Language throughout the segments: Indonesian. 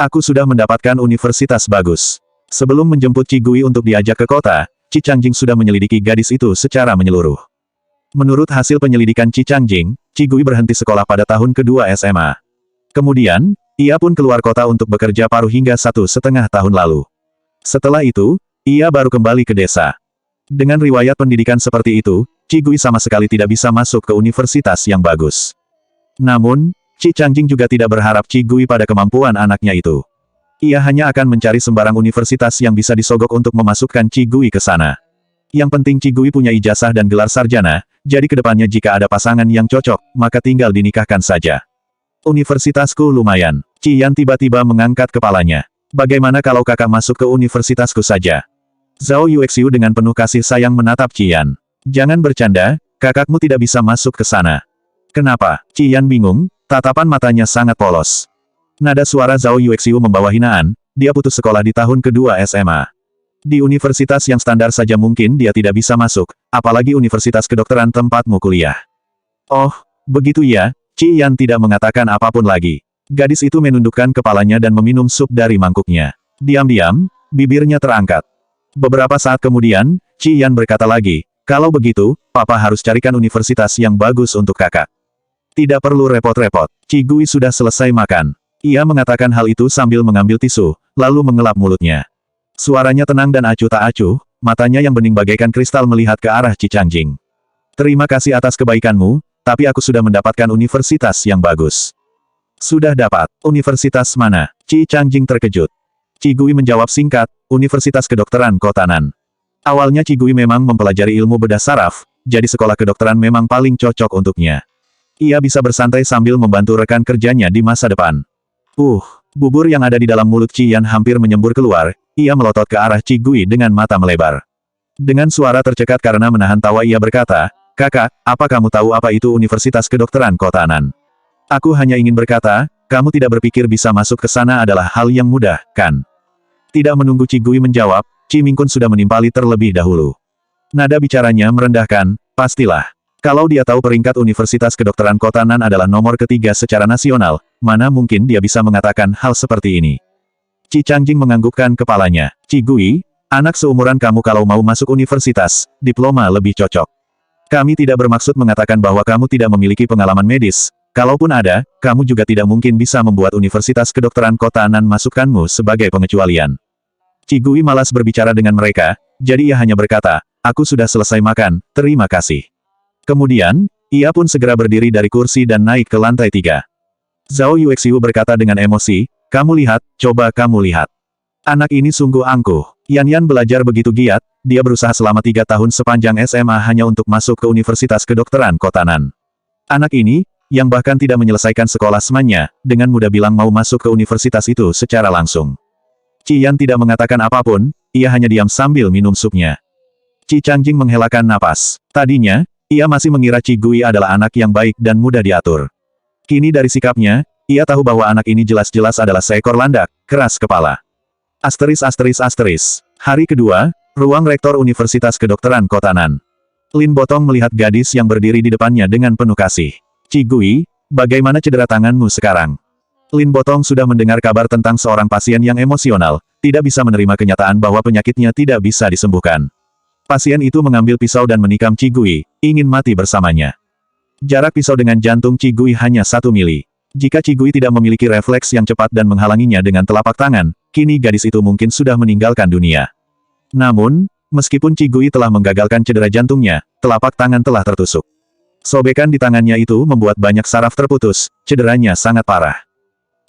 Aku sudah mendapatkan universitas bagus. Sebelum menjemput Qi Gui untuk diajak ke kota, Qi Changjing sudah menyelidiki gadis itu secara menyeluruh. Menurut hasil penyelidikan Qi Changjing, Qi Gui berhenti sekolah pada tahun kedua SMA. Kemudian, ia pun keluar kota untuk bekerja paruh hingga 1,5 tahun lalu. Setelah itu, ia baru kembali ke desa. Dengan riwayat pendidikan seperti itu, Qi Gui sama sekali tidak bisa masuk ke universitas yang bagus. Namun, Qi Changjing juga tidak berharap Qi Gui pada kemampuan anaknya itu. Ia hanya akan mencari sembarang universitas yang bisa disogok untuk memasukkan Qi Gui ke sana. Yang penting Qi Gui punya ijazah dan gelar sarjana, jadi kedepannya jika ada pasangan yang cocok, maka tinggal dinikahkan saja. Universitasku lumayan. Qi Yan tiba-tiba mengangkat kepalanya. Bagaimana kalau kakak masuk ke universitasku saja? Zhao Yuexiu dengan penuh kasih sayang menatap Qi Yan. Jangan bercanda, kakakmu tidak bisa masuk ke sana. Kenapa? Qi Yan bingung, tatapan matanya sangat polos. Nada suara Zhao Yuexiu membawa hinaan, dia putus sekolah di tahun kedua SMA. Di universitas yang standar saja mungkin dia tidak bisa masuk, apalagi universitas kedokteran tempatmu kuliah. Oh, begitu ya, Qi Yan tidak mengatakan apapun lagi. Gadis itu menundukkan kepalanya dan meminum sup dari mangkuknya. Diam-diam, bibirnya terangkat. Beberapa saat kemudian, Qi Yan berkata lagi, kalau begitu, papa harus carikan universitas yang bagus untuk kakak. Tidak perlu repot-repot, Qi Gui sudah selesai makan. Ia mengatakan hal itu sambil mengambil tisu, lalu mengelap mulutnya. Suaranya tenang dan acuh tak acuh, matanya yang bening bagaikan kristal melihat ke arah Qi Changjing. Terima kasih atas kebaikanmu, tapi aku sudah mendapatkan universitas yang bagus. Sudah dapat. Universitas mana? Qi Changjing terkejut. Qi Gui menjawab singkat, Universitas Kedokteran Kotanan. Awalnya Qi Gui memang mempelajari ilmu bedah saraf, jadi sekolah kedokteran memang paling cocok untuknya. Ia bisa bersantai sambil membantu rekan kerjanya di masa depan. Bubur yang ada di dalam mulut Qi Yan hampir menyembur keluar, ia melotot ke arah Qi Gui dengan mata melebar. Dengan suara tercekat karena menahan tawa ia berkata, kakak, apa kamu tahu apa itu Universitas Kedokteran Kotanan? Aku hanya ingin berkata, kamu tidak berpikir bisa masuk ke sana adalah hal yang mudah, kan? Tidak menunggu Qi Gui menjawab, Qi Mingkun sudah menimpali terlebih dahulu. Nada bicaranya merendahkan, pastilah. Kalau dia tahu peringkat Universitas Kedokteran Kotanan adalah nomor ketiga secara nasional, mana mungkin dia bisa mengatakan hal seperti ini. Qi Changjing menganggukkan kepalanya. Qi Gui, anak seumuran kamu kalau mau masuk universitas, diploma lebih cocok. Kami tidak bermaksud mengatakan bahwa kamu tidak memiliki pengalaman medis. Kalaupun ada, kamu juga tidak mungkin bisa membuat Universitas Kedokteran Kotanan masukkanmu sebagai pengecualian. Qi Gui malas berbicara dengan mereka, jadi ia hanya berkata, aku sudah selesai makan, terima kasih. Kemudian, ia pun segera berdiri dari kursi dan naik ke lantai 3. Zhao Yuexiu berkata dengan emosi, kamu lihat, coba kamu lihat. Anak ini sungguh angkuh. Yan Yan belajar begitu giat, dia berusaha selama 3 tahun sepanjang SMA hanya untuk masuk ke Universitas Kedokteran Kotanan. Anak ini, yang bahkan tidak menyelesaikan sekolah semuanya, dengan mudah bilang mau masuk ke universitas itu secara langsung. Qi Yan tidak mengatakan apapun, ia hanya diam sambil minum supnya. Qi Changjing menghelakan napas. Tadinya, ia masih mengira Qi Gui adalah anak yang baik dan mudah diatur. Kini dari sikapnya, ia tahu bahwa anak ini jelas-jelas adalah seekor landak, keras kepala. Hari kedua, ruang rektor Universitas Kedokteran Kotanan. Lin Botong melihat gadis yang berdiri di depannya dengan penuh kasih. Qi Gui, bagaimana cedera tanganmu sekarang? Lin Botong sudah mendengar kabar tentang seorang pasien yang emosional, tidak bisa menerima kenyataan bahwa penyakitnya tidak bisa disembuhkan. Pasien itu mengambil pisau dan menikam Qi Gui, ingin mati bersamanya. Jarak pisau dengan jantung Qi Gui hanya 1 mili. Jika Qi Gui tidak memiliki refleks yang cepat dan menghalanginya dengan telapak tangan, kini gadis itu mungkin sudah meninggalkan dunia. Namun, meskipun Qi Gui telah menggagalkan cedera jantungnya, telapak tangan telah tertusuk. Sobekan di tangannya itu membuat banyak saraf terputus, cederanya sangat parah.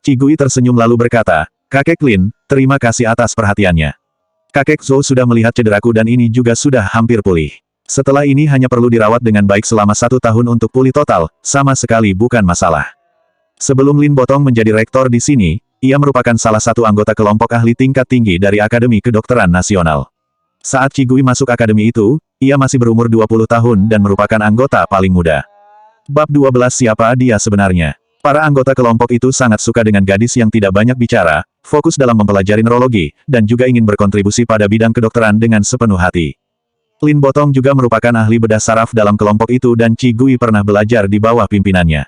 Qi Gui tersenyum lalu berkata, kakek Lin, terima kasih atas perhatiannya. Kakek Zhou sudah melihat cederaku dan ini juga sudah hampir pulih. Setelah ini hanya perlu dirawat dengan baik selama 1 tahun untuk pulih total, sama sekali bukan masalah. Sebelum Lin Botong menjadi rektor di sini, ia merupakan salah satu anggota kelompok ahli tingkat tinggi dari Akademi Kedokteran Nasional. Saat Qi Gui masuk akademi itu, ia masih berumur 20 tahun dan merupakan anggota paling muda. Bab 12 Siapa dia sebenarnya? Para anggota kelompok itu sangat suka dengan gadis yang tidak banyak bicara, fokus dalam mempelajari neurologi, dan juga ingin berkontribusi pada bidang kedokteran dengan sepenuh hati. Lin Botong juga merupakan ahli bedah saraf dalam kelompok itu dan Qi Gui pernah belajar di bawah pimpinannya.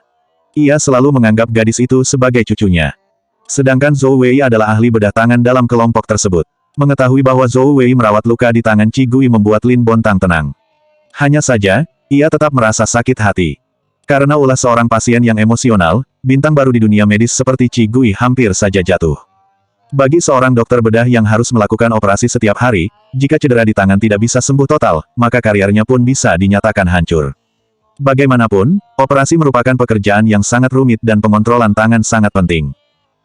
Ia selalu menganggap gadis itu sebagai cucunya. Sedangkan Zhou Wei adalah ahli bedah tangan dalam kelompok tersebut. Mengetahui bahwa Zhou Wei merawat luka di tangan Qi Gui membuat Lin Bontang tenang. Hanya saja, ia tetap merasa sakit hati. Karena ulah seorang pasien yang emosional, bintang baru di dunia medis seperti Qi Gui hampir saja jatuh. Bagi seorang dokter bedah yang harus melakukan operasi setiap hari, jika cedera di tangan tidak bisa sembuh total, maka karirnya pun bisa dinyatakan hancur. Bagaimanapun, operasi merupakan pekerjaan yang sangat rumit dan pengontrolan tangan sangat penting.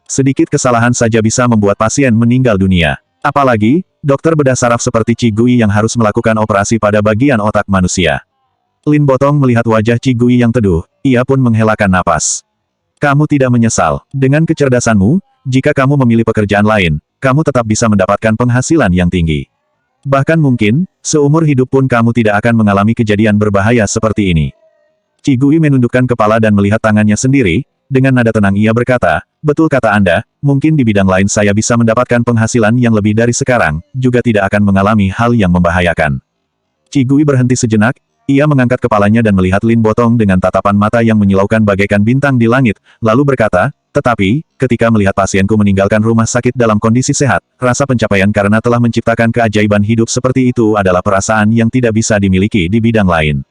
Sedikit kesalahan saja bisa membuat pasien meninggal dunia. Apalagi, dokter bedah saraf seperti Qi Gui yang harus melakukan operasi pada bagian otak manusia. Lin Botong melihat wajah Qi Gui yang teduh, ia pun menghelakan napas. Kamu tidak menyesal. Dengan kecerdasanmu, jika kamu memilih pekerjaan lain, kamu tetap bisa mendapatkan penghasilan yang tinggi. Bahkan mungkin, seumur hidup pun kamu tidak akan mengalami kejadian berbahaya seperti ini. Qi Gui menundukkan kepala dan melihat tangannya sendiri, dengan nada tenang ia berkata, betul kata Anda, mungkin di bidang lain saya bisa mendapatkan penghasilan yang lebih dari sekarang, juga tidak akan mengalami hal yang membahayakan. Qi Gui berhenti sejenak, ia mengangkat kepalanya dan melihat Lin Botong dengan tatapan mata yang menyilaukan bagaikan bintang di langit, lalu berkata, tetapi, ketika melihat pasienku meninggalkan rumah sakit dalam kondisi sehat, rasa pencapaian karena telah menciptakan keajaiban hidup seperti itu adalah perasaan yang tidak bisa dimiliki di bidang lain.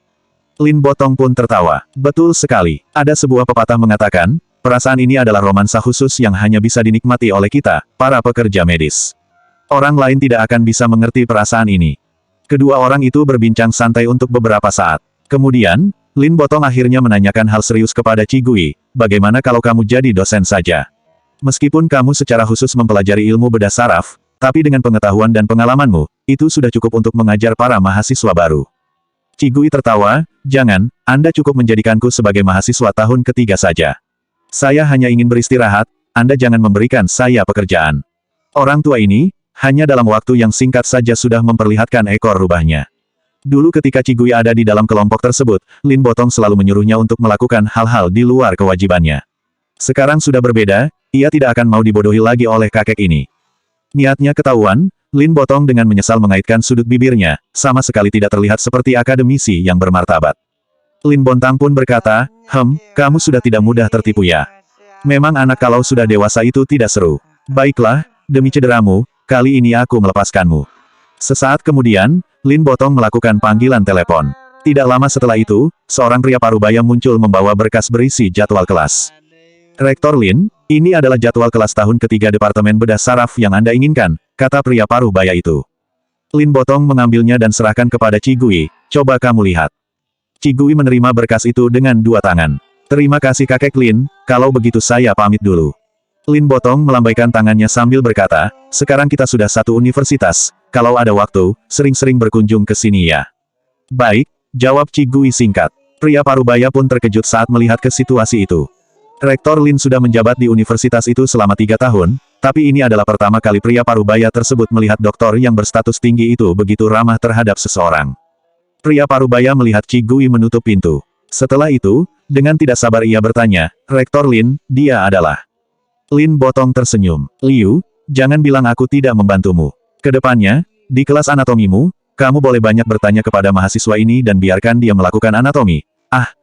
Lin Botong pun tertawa. Betul sekali. Ada sebuah pepatah mengatakan, perasaan ini adalah romansa khusus yang hanya bisa dinikmati oleh kita, para pekerja medis. Orang lain tidak akan bisa mengerti perasaan ini. Kedua orang itu berbincang santai untuk beberapa saat. Kemudian, Lin Botong akhirnya menanyakan hal serius kepada Qi Gui, bagaimana kalau kamu jadi dosen saja? Meskipun kamu secara khusus mempelajari ilmu bedah saraf, tapi dengan pengetahuan dan pengalamanmu, itu sudah cukup untuk mengajar para mahasiswa baru. Qi Gui tertawa, jangan, Anda cukup menjadikanku sebagai mahasiswa tahun ketiga saja. Saya hanya ingin beristirahat, Anda jangan memberikan saya pekerjaan. Orang tua ini, hanya dalam waktu yang singkat saja sudah memperlihatkan ekor rubahnya. Dulu ketika Qi Gui ada di dalam kelompok tersebut, Lin Botong selalu menyuruhnya untuk melakukan hal-hal di luar kewajibannya. Sekarang sudah berbeda, ia tidak akan mau dibodohi lagi oleh kakek ini. Niatnya ketahuan, Lin Botong dengan menyesal mengaitkan sudut bibirnya, sama sekali tidak terlihat seperti akademisi yang bermartabat. Lin Bontang pun berkata, kamu sudah tidak mudah tertipu ya. Memang anak kalau sudah dewasa itu tidak seru. Baiklah, demi cederamu, kali ini aku melepaskanmu. Sesaat kemudian, Lin Botong melakukan panggilan telepon. Tidak lama setelah itu, seorang pria parubaya muncul membawa berkas berisi jadwal kelas. Rektor Lin, ini adalah jadwal kelas tahun ketiga Departemen Bedah Saraf yang Anda inginkan, kata pria parubaya itu. Lin Botong mengambilnya dan serahkan kepada Qi Gui, coba kamu lihat. Qi Gui menerima berkas itu dengan dua tangan. Terima kasih kakek Lin, kalau begitu saya pamit dulu. Lin Botong melambaikan tangannya sambil berkata, sekarang kita sudah satu universitas, kalau ada waktu, sering-sering berkunjung ke sini ya. Baik, jawab Qi Gui singkat. Pria parubaya pun terkejut saat melihat ke situasi itu. Rektor Lin sudah menjabat di universitas itu selama 3 tahun, tapi ini adalah pertama kali pria parubaya tersebut melihat doktor yang berstatus tinggi itu begitu ramah terhadap seseorang. Pria parubaya melihat Qi Gui menutup pintu. Setelah itu, dengan tidak sabar ia bertanya, Rektor Lin, dia adalah... Lin Botong tersenyum. Liu, jangan bilang aku tidak membantumu. Kedepannya, di kelas anatomimu, kamu boleh banyak bertanya kepada mahasiswa ini dan biarkan dia melakukan anatomi.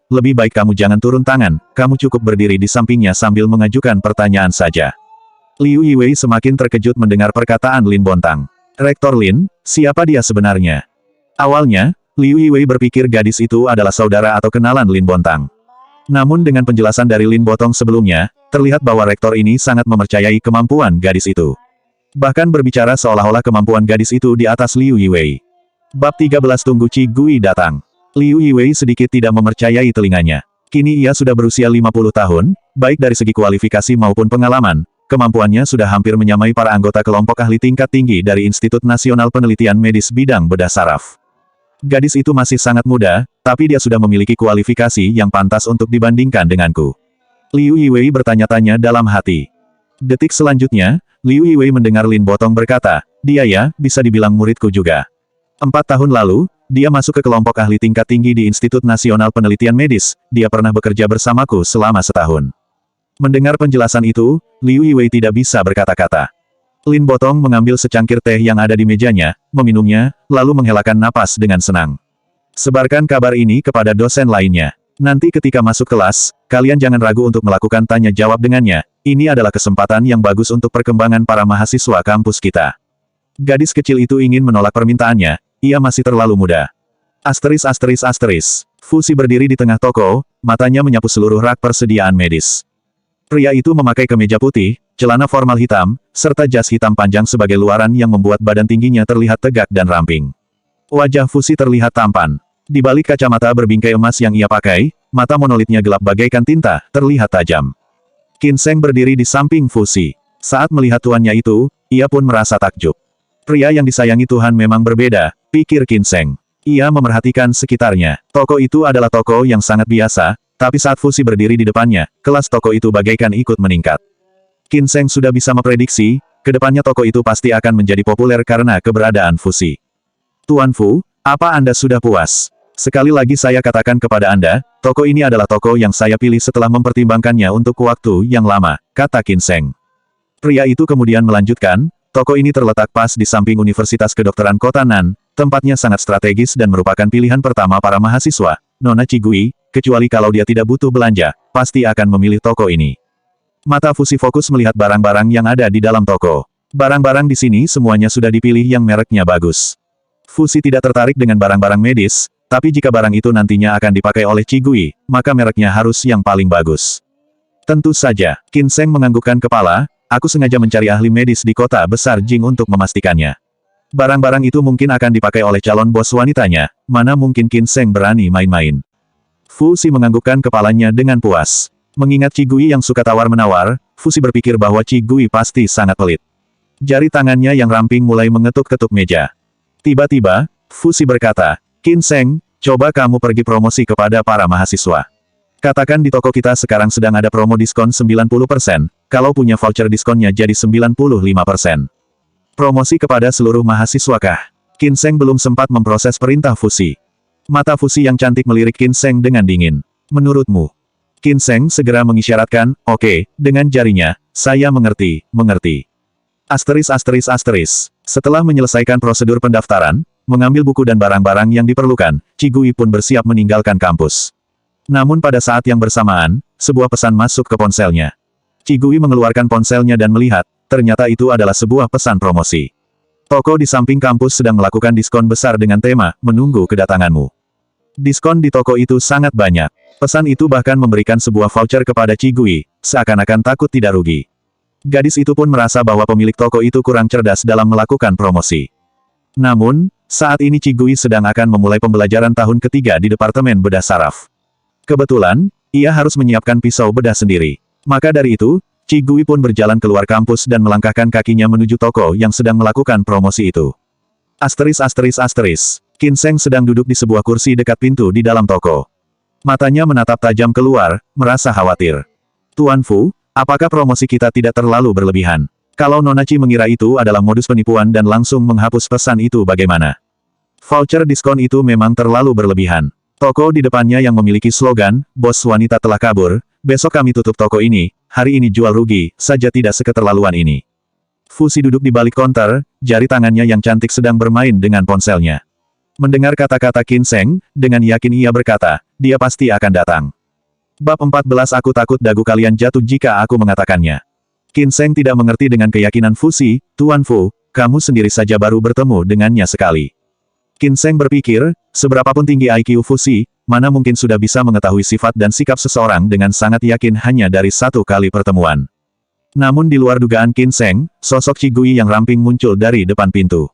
Lebih baik kamu jangan turun tangan, kamu cukup berdiri di sampingnya sambil mengajukan pertanyaan saja. Liu Yiwei semakin terkejut mendengar perkataan Lin Bontang. Rektor Lin, siapa dia sebenarnya? Awalnya, Liu Yiwei berpikir gadis itu adalah saudara atau kenalan Lin Bontang. Namun dengan penjelasan dari Lin Botong sebelumnya, terlihat bahwa rektor ini sangat mempercayai kemampuan gadis itu. Bahkan berbicara seolah-olah kemampuan gadis itu di atas Liu Yiwei. Bab 13 tunggu Qi Gui datang. Liu Yiwei sedikit tidak mempercayai telinganya. Kini ia sudah berusia 50 tahun, baik dari segi kualifikasi maupun pengalaman, kemampuannya sudah hampir menyamai para anggota kelompok ahli tingkat tinggi dari Institut Nasional Penelitian Medis Bidang Bedah Saraf. Gadis itu masih sangat muda, tapi dia sudah memiliki kualifikasi yang pantas untuk dibandingkan denganku. Liu Yiwei bertanya-tanya dalam hati. Detik selanjutnya, Liu Yiwei mendengar Lin Botong berkata, dia ya, bisa dibilang muridku juga. 4 tahun lalu, dia masuk ke kelompok ahli tingkat tinggi di Institut Nasional Penelitian Medis, dia pernah bekerja bersamaku selama setahun. Mendengar penjelasan itu, Liu Yiwei tidak bisa berkata-kata. Lin Botong mengambil secangkir teh yang ada di mejanya, meminumnya, lalu menghelakan napas dengan senang. Sebarkan kabar ini kepada dosen lainnya. Nanti ketika masuk kelas, kalian jangan ragu untuk melakukan tanya jawab dengannya. Ini adalah kesempatan yang bagus untuk perkembangan para mahasiswa kampus kita. Gadis kecil itu ingin menolak permintaannya, ia masih terlalu muda. Fuzi berdiri di tengah toko, matanya menyapu seluruh rak persediaan medis. Pria itu memakai kemeja putih, celana formal hitam, serta jas hitam panjang sebagai luaran yang membuat badan tingginya terlihat tegak dan ramping. Wajah Fuzi terlihat tampan. Di balik kacamata berbingkai emas yang ia pakai, mata monolitnya gelap bagaikan tinta, terlihat tajam. Qin Sheng berdiri di samping Fuzi. Saat melihat tuannya itu, ia pun merasa takjub. Pria yang disayangi Tuhan memang berbeda, pikir Qin Sheng. Ia memerhatikan sekitarnya. Toko itu adalah toko yang sangat biasa, tapi saat Fuzi berdiri di depannya, kelas toko itu bagaikan ikut meningkat. Qin Sheng sudah bisa memprediksi, kedepannya toko itu pasti akan menjadi populer karena keberadaan Fuzi. Tuan Fu, apa Anda sudah puas? Sekali lagi saya katakan kepada Anda, toko ini adalah toko yang saya pilih setelah mempertimbangkannya untuk waktu yang lama, kata Qin Sheng. Pria itu kemudian melanjutkan, toko ini terletak pas di samping Universitas Kedokteran Kota Nan, tempatnya sangat strategis dan merupakan pilihan pertama para mahasiswa. Nona Qigui, kecuali kalau dia tidak butuh belanja, pasti akan memilih toko ini. Mata Fuzi fokus melihat barang-barang yang ada di dalam toko. Barang-barang di sini semuanya sudah dipilih yang mereknya bagus. Fuzi tidak tertarik dengan barang-barang medis, tapi jika barang itu nantinya akan dipakai oleh Qigui, maka mereknya harus yang paling bagus. Tentu saja, Qin Sheng menganggukkan kepala, aku sengaja mencari ahli medis di kota besar Jing untuk memastikannya. Barang-barang itu mungkin akan dipakai oleh calon bos wanitanya, mana mungkin Qin Sheng berani main-main. Fuzi menganggukkan kepalanya dengan puas. Mengingat Qigui yang suka tawar-menawar, Fuzi berpikir bahwa Qigui pasti sangat pelit. Jari tangannya yang ramping mulai mengetuk-ketuk meja. Tiba-tiba, Fuzi berkata, Qin Sheng, coba kamu pergi promosi kepada para mahasiswa. Katakan di toko kita sekarang sedang ada promo diskon 90%, kalau punya voucher diskonnya jadi 95%. Promosi kepada seluruh mahasiswa kah? Qin Sheng belum sempat memproses perintah Fuzi. Mata Fuzi yang cantik melirik Qin Sheng dengan dingin. Menurutmu? Qin Sheng segera mengisyaratkan, oke, dengan jarinya, saya mengerti. Setelah menyelesaikan prosedur pendaftaran, mengambil buku dan barang-barang yang diperlukan, Qigui pun bersiap meninggalkan kampus. Namun pada saat yang bersamaan, sebuah pesan masuk ke ponselnya. Qigui mengeluarkan ponselnya dan melihat, ternyata itu adalah sebuah pesan promosi. Toko di samping kampus sedang melakukan diskon besar dengan tema, menunggu kedatanganmu. Diskon di toko itu sangat banyak. Pesan itu bahkan memberikan sebuah voucher kepada Qigui, seakan-akan takut tidak rugi. Gadis itu pun merasa bahwa pemilik toko itu kurang cerdas dalam melakukan promosi. Namun, saat ini Qigui sedang akan memulai pembelajaran tahun ketiga di Departemen Bedah Saraf. Kebetulan, ia harus menyiapkan pisau bedah sendiri. Maka dari itu, Qigui pun berjalan keluar kampus dan melangkahkan kakinya menuju toko yang sedang melakukan promosi itu. Qin Sheng sedang duduk di sebuah kursi dekat pintu di dalam toko. Matanya menatap tajam keluar, merasa khawatir. Tuan Fu, apakah promosi kita tidak terlalu berlebihan? Kalau Nona Qi mengira itu adalah modus penipuan dan langsung menghapus pesan itu bagaimana? Voucher diskon itu memang terlalu berlebihan. Toko di depannya yang memiliki slogan, bos wanita telah kabur, besok kami tutup toko ini, hari ini jual rugi, saja tidak seketerlaluan ini. Fuzi duduk di balik konter, jari tangannya yang cantik sedang bermain dengan ponselnya. Mendengar kata-kata Qin Sheng, dengan yakin ia berkata, dia pasti akan datang. Bab 14 Aku takut dagu kalian jatuh jika aku mengatakannya. Qin Sheng tidak mengerti dengan keyakinan Fuzi, Tuan Fu, kamu sendiri saja baru bertemu dengannya sekali. Qin Sheng berpikir, seberapapun tinggi IQ Fuzi, mana mungkin sudah bisa mengetahui sifat dan sikap seseorang dengan sangat yakin hanya dari satu kali pertemuan. Namun di luar dugaan Qin Sheng, sosok Qigui yang ramping muncul dari depan pintu.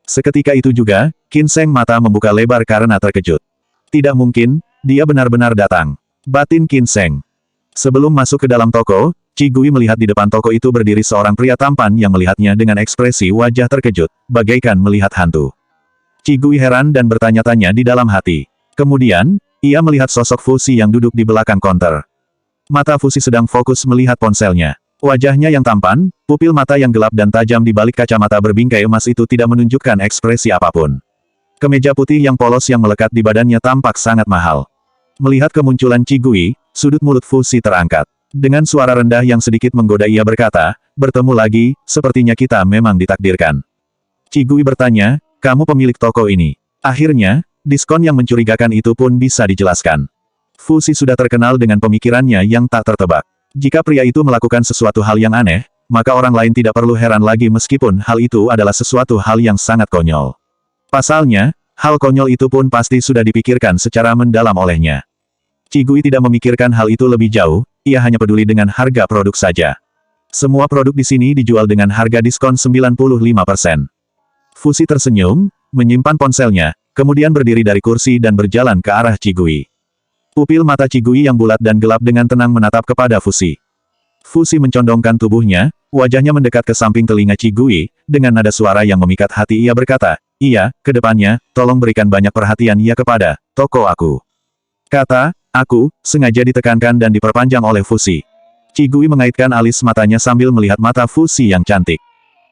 Seketika itu juga, Qin Sheng mata membuka lebar karena terkejut. Tidak mungkin, dia benar-benar datang. Batin Qin Sheng. Sebelum masuk ke dalam toko, Qigui melihat di depan toko itu berdiri seorang pria tampan yang melihatnya dengan ekspresi wajah terkejut, bagaikan melihat hantu. Qigui heran dan bertanya-tanya di dalam hati. Kemudian, ia melihat sosok Fuzi yang duduk di belakang konter. Mata Fuzi sedang fokus melihat ponselnya. Wajahnya yang tampan, pupil mata yang gelap dan tajam di balik kacamata berbingkai emas itu tidak menunjukkan ekspresi apapun. Kemeja putih yang polos yang melekat di badannya tampak sangat mahal. Melihat kemunculan Qigui, sudut mulut Fuzi terangkat. Dengan suara rendah yang sedikit menggoda ia berkata, bertemu lagi, sepertinya kita memang ditakdirkan. Qigui bertanya, kamu pemilik toko ini. Akhirnya, diskon yang mencurigakan itu pun bisa dijelaskan. Fusi sudah terkenal dengan pemikirannya yang tak tertebak. Jika pria itu melakukan sesuatu hal yang aneh, maka orang lain tidak perlu heran lagi meskipun hal itu adalah sesuatu hal yang sangat konyol. Pasalnya, hal konyol itu pun pasti sudah dipikirkan secara mendalam olehnya. Qi Gui tidak memikirkan hal itu lebih jauh, ia hanya peduli dengan harga produk saja. Semua produk di sini dijual dengan harga diskon 95%. Fusi tersenyum, menyimpan ponselnya, kemudian berdiri dari kursi dan berjalan ke arah Qi Gui. Pupil mata Qi Gui yang bulat dan gelap dengan tenang menatap kepada Fusi. Fusi mencondongkan tubuhnya, wajahnya mendekat ke samping telinga Qi Gui, dengan nada suara yang memikat hati ia berkata, "Iya, ke depannya, tolong berikan banyak perhatian ya kepada toko aku." Kata, "aku," sengaja ditekankan dan diperpanjang oleh Fusi. Qi Gui mengaitkan alis matanya sambil melihat mata Fusi yang cantik.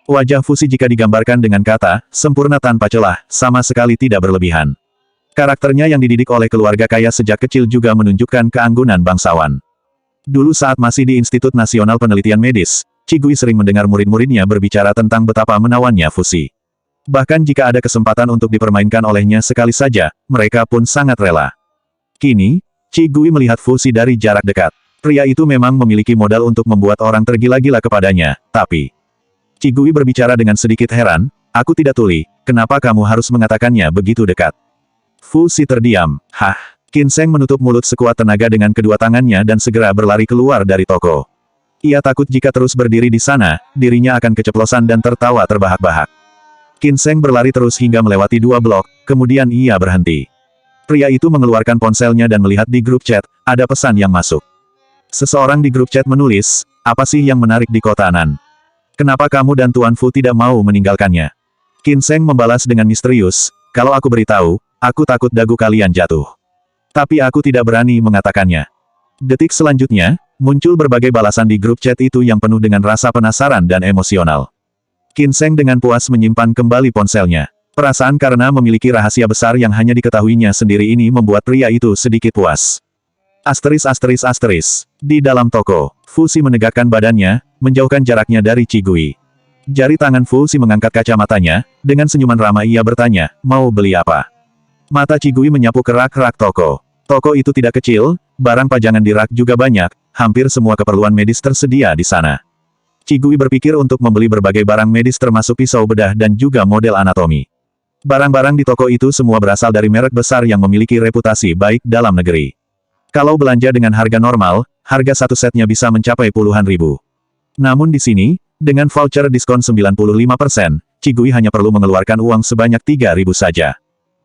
Wajah Fusi jika digambarkan dengan kata, sempurna tanpa celah, sama sekali tidak berlebihan. Karakternya yang dididik oleh keluarga kaya sejak kecil juga menunjukkan keanggunan bangsawan. Dulu saat masih di Institut Nasional Penelitian Medis, Qi Gui sering mendengar murid-muridnya berbicara tentang betapa menawannya Fusi. Bahkan jika ada kesempatan untuk dipermainkan olehnya sekali saja, mereka pun sangat rela. Kini, Qi Gui melihat Fusi dari jarak dekat. Pria itu memang memiliki modal untuk membuat orang tergila-gila kepadanya, tapi... Qi Gui berbicara dengan sedikit heran, "Aku tidak tuli, kenapa kamu harus mengatakannya begitu dekat?" Fusi terdiam. "Hah?" Qin Sheng menutup mulut sekuat tenaga dengan kedua tangannya dan segera berlari keluar dari toko. Ia takut jika terus berdiri di sana, dirinya akan keceplosan dan tertawa terbahak-bahak. Qin Sheng berlari terus hingga melewati 2 blok, kemudian ia berhenti. Pria itu mengeluarkan ponselnya dan melihat di grup chat, ada pesan yang masuk. Seseorang di grup chat menulis, "Apa sih yang menarik di kota Nan? Kenapa kamu dan Tuan Fu tidak mau meninggalkannya?" Qin Sheng membalas dengan misterius, "Kalau aku beritahu, aku takut dagu kalian jatuh. Tapi aku tidak berani mengatakannya." Detik selanjutnya, muncul berbagai balasan di grup chat itu yang penuh dengan rasa penasaran dan emosional. Qin Sheng dengan puas menyimpan kembali ponselnya. Perasaan karena memiliki rahasia besar yang hanya diketahuinya sendiri ini membuat pria itu sedikit puas. Di dalam toko, Fusi menegakkan badannya, menjauhkan jaraknya dari Qi Gui. Jari tangan Fusi mengangkat kacamatanya, dengan senyuman ramah ia bertanya, "Mau beli apa?" Mata Qi Gui menyapu ke rak-rak toko. Toko itu tidak kecil, barang pajangan di rak juga banyak, hampir semua keperluan medis tersedia di sana. Qi Gui berpikir untuk membeli berbagai barang medis termasuk pisau bedah dan juga model anatomi. Barang-barang di toko itu semua berasal dari merek besar yang memiliki reputasi baik dalam negeri. Kalau belanja dengan harga normal, harga satu setnya bisa mencapai puluhan ribu. Namun di sini, dengan voucher diskon 95%, Qi Gui hanya perlu mengeluarkan uang sebanyak 3.000 saja.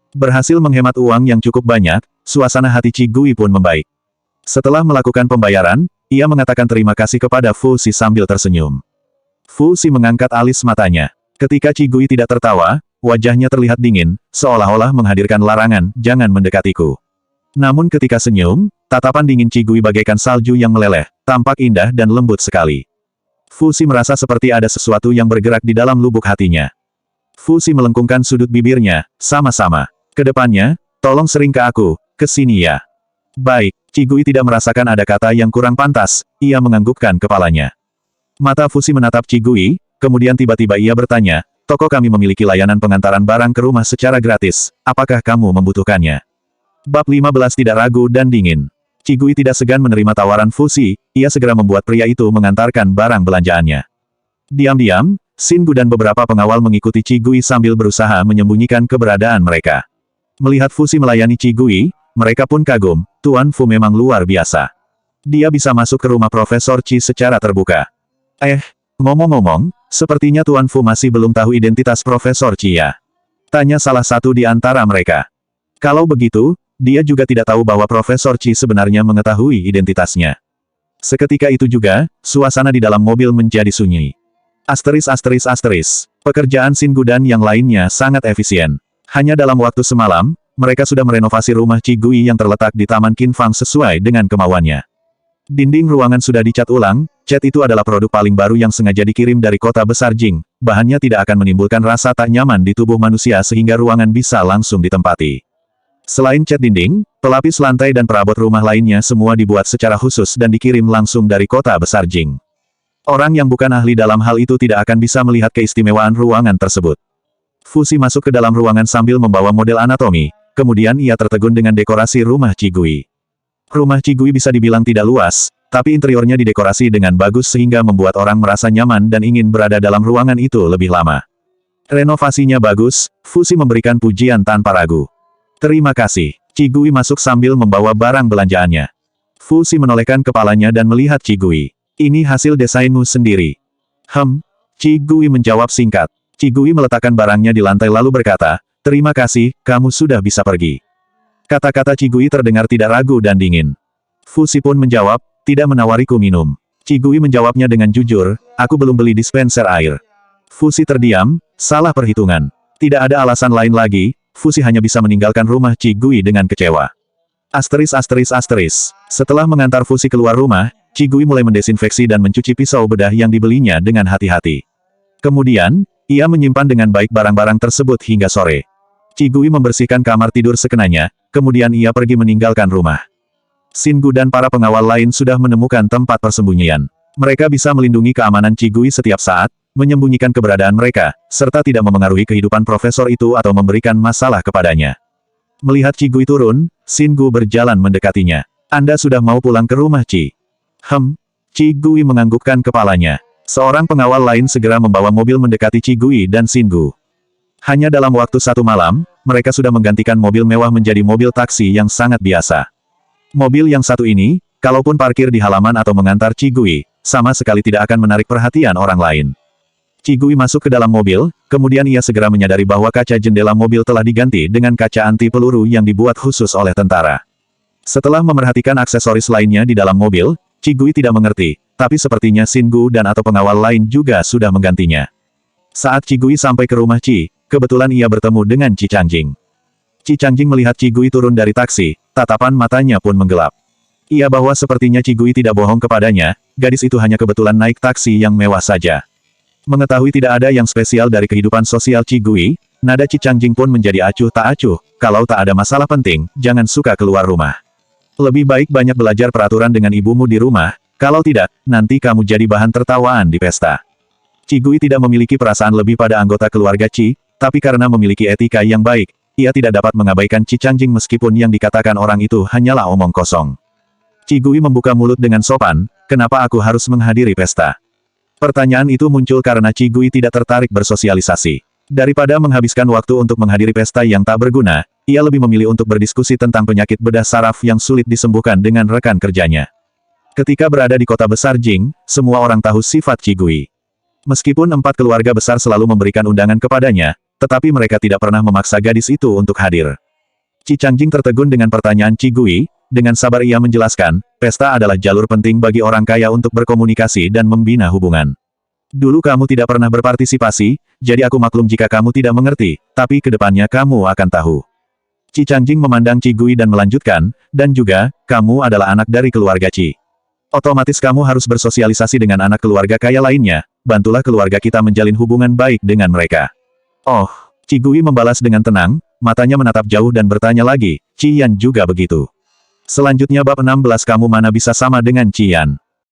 Berhasil menghemat uang yang cukup banyak, suasana hati Qi Gui pun membaik. Setelah melakukan pembayaran, ia mengatakan terima kasih kepada Fusi sambil tersenyum. Fusi mengangkat alis matanya. Ketika Qi Gui tidak tertawa, wajahnya terlihat dingin, seolah-olah menghadirkan larangan, "Jangan mendekatiku." Namun ketika senyum, tatapan dingin Qi Gui bagaikan salju yang meleleh, tampak indah dan lembut sekali. Fusi merasa seperti ada sesuatu yang bergerak di dalam lubuk hatinya. Fusi melengkungkan sudut bibirnya, "Sama-sama. Kedepannya, tolong sering ke aku, ke sini ya." "Baik." Qi Gui tidak merasakan ada kata yang kurang pantas, ia menganggukkan kepalanya. Mata Fusi menatap Qi Gui, kemudian tiba-tiba ia bertanya, "Toko kami memiliki layanan pengantaran barang ke rumah secara gratis, apakah kamu membutuhkannya?" Bab 15 tidak ragu dan dingin. Qi Gui tidak segan menerima tawaran Fusi, ia segera membuat pria itu mengantarkan barang belanjaannya. Diam-diam, Xin Gu dan beberapa pengawal mengikuti Qi Gui sambil berusaha menyembunyikan keberadaan mereka. Melihat Fusi melayani Qi Gui, mereka pun kagum, Tuan Fu memang luar biasa. Dia bisa masuk ke rumah Profesor Qi secara terbuka. Ngomong-ngomong, sepertinya Tuan Fu masih belum tahu identitas Profesor Qi ya? Tanya salah satu di antara mereka. Kalau begitu, dia juga tidak tahu bahwa Profesor Qi sebenarnya mengetahui identitasnya. Seketika itu juga, suasana di dalam mobil menjadi sunyi. Pekerjaan Xin Gu dan yang lainnya sangat efisien. Hanya dalam waktu semalam, mereka sudah merenovasi rumah Qi Gui yang terletak di Taman Qin Fang sesuai dengan kemauannya. Dinding ruangan sudah dicat ulang, cat itu adalah produk paling baru yang sengaja dikirim dari kota besar Jing. Bahannya tidak akan menimbulkan rasa tak nyaman di tubuh manusia sehingga ruangan bisa langsung ditempati. Selain cat dinding, pelapis lantai dan perabot rumah lainnya semua dibuat secara khusus dan dikirim langsung dari kota besar Jing. Orang yang bukan ahli dalam hal itu tidak akan bisa melihat keistimewaan ruangan tersebut. Fusi masuk ke dalam ruangan sambil membawa model anatomi, kemudian ia tertegun dengan dekorasi rumah Qi Gui. Rumah Cigui bisa dibilang tidak luas, tapi interiornya didekorasi dengan bagus sehingga membuat orang merasa nyaman dan ingin berada dalam ruangan itu lebih lama. Renovasinya bagus, Fushi memberikan pujian tanpa ragu. Terima kasih. Cigui masuk sambil membawa barang belanjaannya. Fushi menolehkan kepalanya dan melihat Cigui. Ini hasil desainmu sendiri. Cigui menjawab singkat. Cigui meletakkan barangnya di lantai lalu berkata, terima kasih, kamu sudah bisa pergi. Kata-kata Cigui terdengar tidak ragu dan dingin. Fushi pun menjawab, tidak menawariku minum. Cigui menjawabnya dengan jujur, aku belum beli dispenser air. Fushi terdiam, salah perhitungan. Tidak ada alasan lain lagi, Fushi hanya bisa meninggalkan rumah Cigui dengan kecewa. Setelah mengantar Fushi keluar rumah, Cigui mulai mendesinfeksi dan mencuci pisau bedah yang dibelinya dengan hati-hati. Kemudian, ia menyimpan dengan baik barang-barang tersebut hingga sore. Cigui membersihkan kamar tidur sekenanya, kemudian ia pergi meninggalkan rumah. Shingu dan para pengawal lain sudah menemukan tempat persembunyian. Mereka bisa melindungi keamanan Cigui setiap saat, menyembunyikan keberadaan mereka, serta tidak memengaruhi kehidupan profesor itu atau memberikan masalah kepadanya. Melihat Cigui turun, Shingu berjalan mendekatinya. Anda sudah mau pulang ke rumah, Ci? Cigui menganggukkan kepalanya. Seorang pengawal lain segera membawa mobil mendekati Cigui dan Shingu. Hanya dalam waktu 1 malam, mereka sudah menggantikan mobil mewah menjadi mobil taksi yang sangat biasa. Mobil yang satu ini, kalaupun parkir di halaman atau mengantar Cigui, sama sekali tidak akan menarik perhatian orang lain. Cigui masuk ke dalam mobil, kemudian ia segera menyadari bahwa kaca jendela mobil telah diganti dengan kaca anti peluru yang dibuat khusus oleh tentara. Setelah memerhatikan aksesoris lainnya di dalam mobil, Cigui tidak mengerti, tapi sepertinya Shingu dan atau pengawal lain juga sudah menggantinya. Saat Cigui sampai ke rumah Ci, kebetulan ia bertemu dengan Ci Changjing. Ci Changjing melihat Cigui turun dari taksi, tatapan matanya pun menggelap. Ia bahwa sepertinya Cigui tidak bohong kepadanya, gadis itu hanya kebetulan naik taksi yang mewah saja. Mengetahui tidak ada yang spesial dari kehidupan sosial Cigui, nada Ci Changjing pun menjadi acuh tak acuh, kalau tak ada masalah penting, jangan suka keluar rumah. Lebih baik banyak belajar peraturan dengan ibumu di rumah, kalau tidak, nanti kamu jadi bahan tertawaan di pesta. Cigui tidak memiliki perasaan lebih pada anggota keluarga Ci, tapi karena memiliki etika yang baik, ia tidak dapat mengabaikan Ci Changjing meskipun yang dikatakan orang itu hanyalah omong kosong. Cigui membuka mulut dengan sopan, kenapa aku harus menghadiri pesta? Pertanyaan itu muncul karena Cigui tidak tertarik bersosialisasi. Daripada menghabiskan waktu untuk menghadiri pesta yang tak berguna, ia lebih memilih untuk berdiskusi tentang penyakit bedah saraf yang sulit disembuhkan dengan rekan kerjanya. Ketika berada di kota besar Jing, semua orang tahu sifat Cigui. Meskipun 4 keluarga besar selalu memberikan undangan kepadanya, tetapi mereka tidak pernah memaksa gadis itu untuk hadir. Ci Changjing tertegun dengan pertanyaan Cigui, dengan sabar ia menjelaskan, pesta adalah jalur penting bagi orang kaya untuk berkomunikasi dan membina hubungan. Dulu kamu tidak pernah berpartisipasi, jadi aku maklum jika kamu tidak mengerti, tapi kedepannya kamu akan tahu. Ci Changjing memandang Cigui dan melanjutkan, dan juga, kamu adalah anak dari keluarga Ci. Otomatis kamu harus bersosialisasi dengan anak keluarga kaya lainnya, bantulah keluarga kita menjalin hubungan baik dengan mereka. Oh, Cigui membalas dengan tenang, matanya menatap jauh dan bertanya lagi, Cian juga begitu. Selanjutnya bab 16 kamu mana bisa sama dengan Cian.